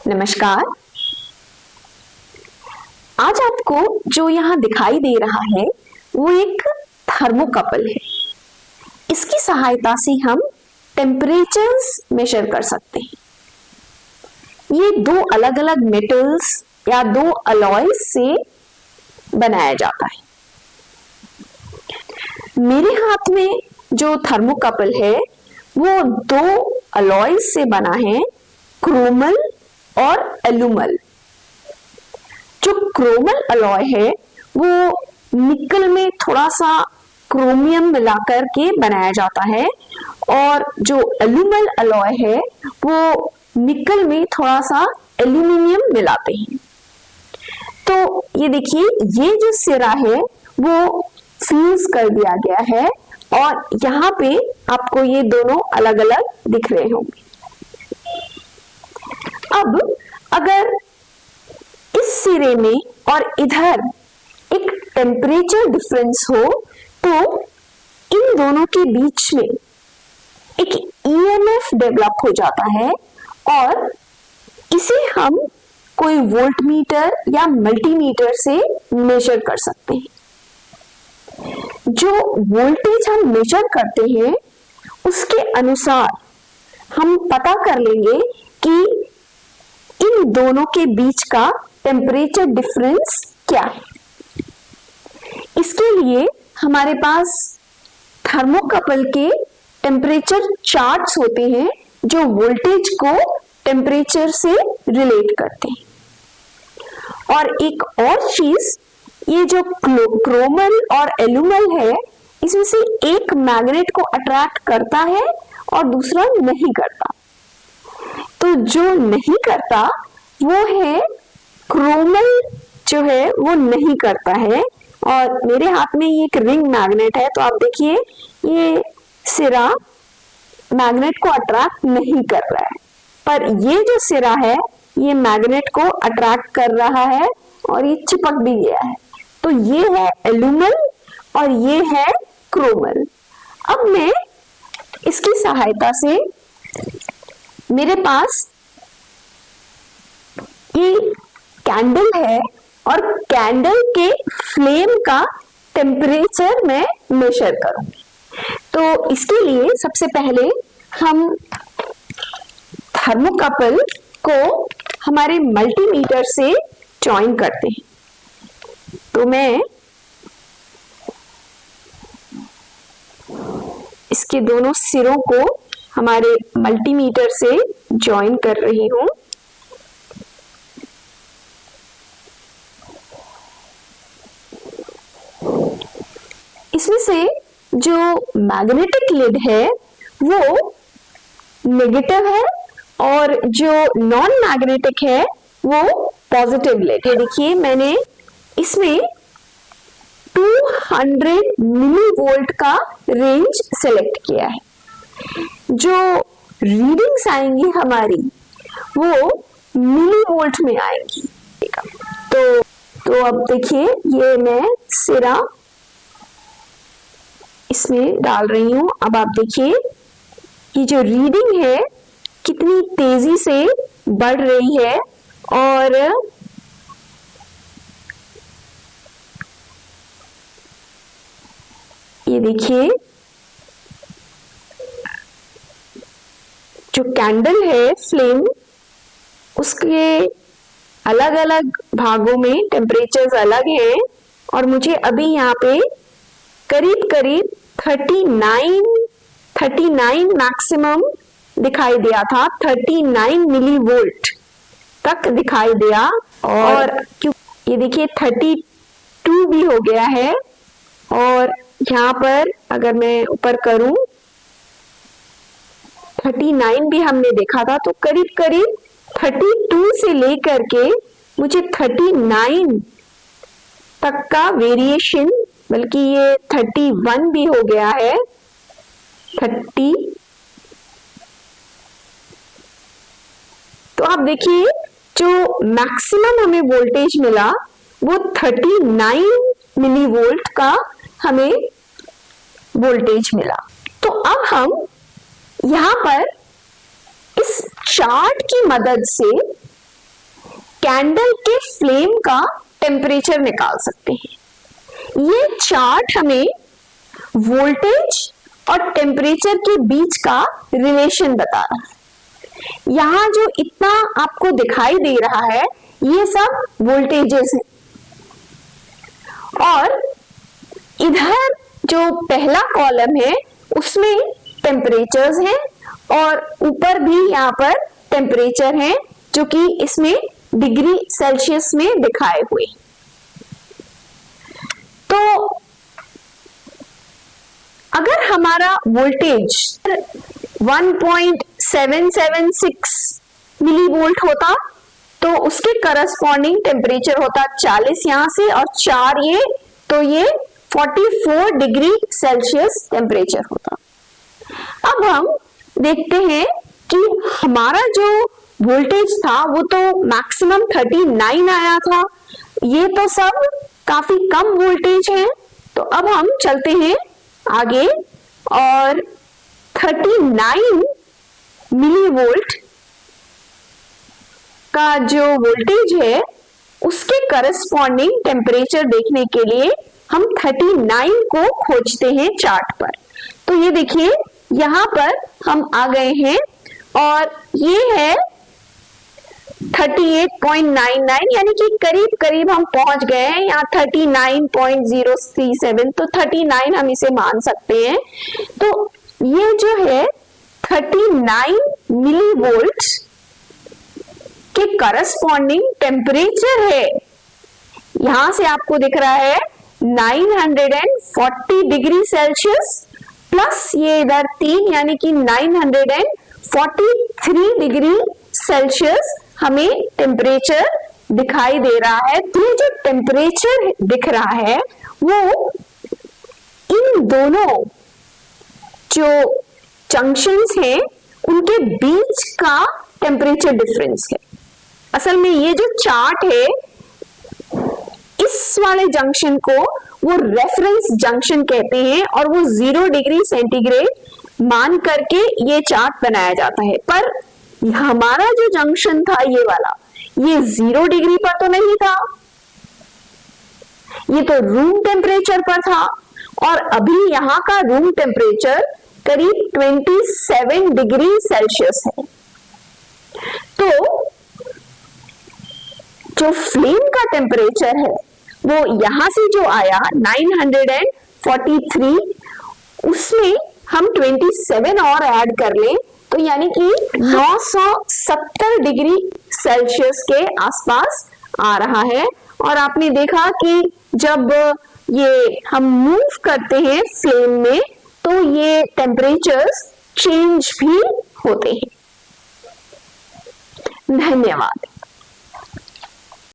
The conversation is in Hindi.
नमस्कार। आज आपको जो यहाँ दिखाई दे रहा है वो एक थर्मोकपल है। इसकी सहायता से हम टेम्परेचर्स मेजर कर सकते हैं। ये दो अलग अलग मेटल्स या दो अलॉयज से बनाया जाता है। मेरे हाथ में जो थर्मोकपल है वो दो अलॉयज से बना है, क्रोमल और एल्यूमल। जो क्रोमल अलॉय है वो निकल में थोड़ा सा क्रोमियम मिलाकर के बनाया जाता है और जो एल्यूमल अलॉय है वो निकल में थोड़ा सा एल्यूमिनियम मिलाते हैं। तो ये देखिए, ये जो सिरा है वो फ्यूज कर दिया गया है और यहाँ पे आपको ये दोनों अलग अलग दिख रहे होंगे। अब अगर इस सिरे में और इधर एक टेम्परेचर डिफरेंस हो तो इन दोनों के बीच में एक ईएमएफ डेवलप हो जाता है और इसे हम कोई वोल्टमीटर या मल्टीमीटर से मेजर कर सकते हैं। जो वोल्टेज हम मेजर करते हैं उसके अनुसार हम पता कर लेंगे कि इन दोनों के बीच का टेम्परेचर डिफरेंस क्या है। इसके लिए हमारे पास थर्मोकपल के टेम्परेचर चार्ट्स होते हैं जो वोल्टेज को टेम्परेचर से रिलेट करते हैं। और एक और चीज, ये जो क्रोमल और एल्यूमल है इसमें से एक मैग्नेट को अट्रैक्ट करता है और दूसरा नहीं करता। तो जो नहीं करता वो है क्रोमल, जो है वो नहीं करता है। और मेरे हाथ में ये एक रिंग मैग्नेट है, तो आप देखिए ये सिरा मैग्नेट को अट्रैक्ट नहीं कर रहा है, पर ये जो सिरा है ये मैग्नेट को अट्रैक्ट कर रहा है और ये चिपक भी गया है। तो ये है एल्यूमल और ये है क्रोमल। अब मैं इसकी सहायता से, मेरे पास ये कैंडल है और कैंडल के फ्लेम का टेम्परेचर मैं मेजर करूंगी। तो इसके लिए सबसे पहले हम थर्मोकपल को हमारे मल्टीमीटर से जॉइन करते हैं। तो मैं इसके दोनों सिरों को हमारे मल्टीमीटर से जॉइन कर रही हूं। इसमें से जो मैग्नेटिक लिड है वो नेगेटिव है और जो नॉन मैग्नेटिक है वो पॉजिटिव लिड है। देखिए, मैंने इसमें 200 मिली वोल्ट का रेंज सेलेक्ट किया है। जो रीडिंग्स आएंगी हमारी वो मिली वोल्ट में आएंगी। तो अब देखिए, ये मैं सिरा इसमें डाल रही हूं। अब आप देखिए कि जो रीडिंग है कितनी तेजी से बढ़ रही है और ये देखिए, जो कैंडल है फ्लेम, उसके अलग अलग भागों में टेम्परेचर्स अलग हैं और मुझे अभी यहाँ पे करीब करीब 39 मैक्सिमम दिखाई दिया था। 39 मिली वोल्ट तक दिखाई दिया और ये देखिए 32 भी हो गया है। और यहाँ पर अगर मैं ऊपर करूं 39 भी हमने देखा था, तो करीब करीब 32 से लेकर के मुझे 39 तक का वेरिएशन, बल्कि ये 31 भी हो गया है। 30। तो आप देखिए, जो मैक्सिमम हमें वोल्टेज मिला वो 39 मिली वोल्ट का हमें वोल्टेज मिला। तो अब हम यहाँ पर इस चार्ट की मदद से कैंडल के फ्लेम का टेम्परेचर निकाल सकते हैं। ये चार्ट हमें वोल्टेज और टेम्परेचर के बीच का रिलेशन बता रहा है। यहां जो इतना आपको दिखाई दे रहा है ये सब वोल्टेजेस हैं, और इधर जो पहला कॉलम है उसमें टेम्परेचर्स हैं, और ऊपर भी यहाँ पर टेम्परेचर हैं जो कि इसमें डिग्री सेल्सियस में दिखाए हुए। तो अगर हमारा वोल्टेज 1.776 मिलीवोल्ट होता तो उसके करस्पॉन्डिंग टेम्परेचर होता 40 यहां से और 4 ये, तो ये 44 डिग्री सेल्सियस टेम्परेचर होता। अब हम देखते हैं कि हमारा जो वोल्टेज था वो तो मैक्सिमम 39 आया था, ये तो सब काफी कम वोल्टेज है। तो अब हम चलते हैं आगे, और 39 मिलीवोल्ट का जो वोल्टेज है उसके करस्पॉन्डिंग टेम्परेचर देखने के लिए हम 39 को खोजते हैं चार्ट पर। तो ये देखिए यहां पर हम आ गए हैं और ये है 38.99, यानी कि करीब करीब हम पहुंच गए हैं। यहाँ 39.037, तो 39 हम इसे मान सकते हैं। तो ये जो है 39 मिलीवोल्ट के करस्पॉन्डिंग टेम्परेचर है, यहां से आपको दिख रहा है 940 डिग्री सेल्सियस प्लस ये इधर 3 यानी कि 943 डिग्री सेल्सियस हमें टेम्परेचर दिखाई दे रहा है। तो ये जो टेम्परेचर दिख रहा है वो इन दोनों जो जंक्शंस हैं उनके बीच का टेम्परेचर डिफरेंस है। असल में ये जो चार्ट है इस वाले जंक्शन को वो रेफरेंस जंक्शन कहते हैं, और वो 0 डिग्री सेंटीग्रेड मान करके ये चार्ट बनाया जाता है। पर हमारा जो जंक्शन था ये वाला, ये 0 डिग्री पर तो नहीं था, ये तो रूम टेम्परेचर पर था, और अभी यहाँ का रूम टेम्परेचर करीब 27 डिग्री सेल्सियस है। तो जो फ्लेम का टेम्परेचर है वो यहां से जो आया 943, उसमें हम 27 और ऐड कर लें तो यानी कि 970 डिग्री सेल्सियस के आसपास आ रहा है। और आपने देखा कि जब ये हम मूव करते हैं फ्लेम में तो ये टेम्परेचर्स चेंज भी होते हैं। धन्यवाद।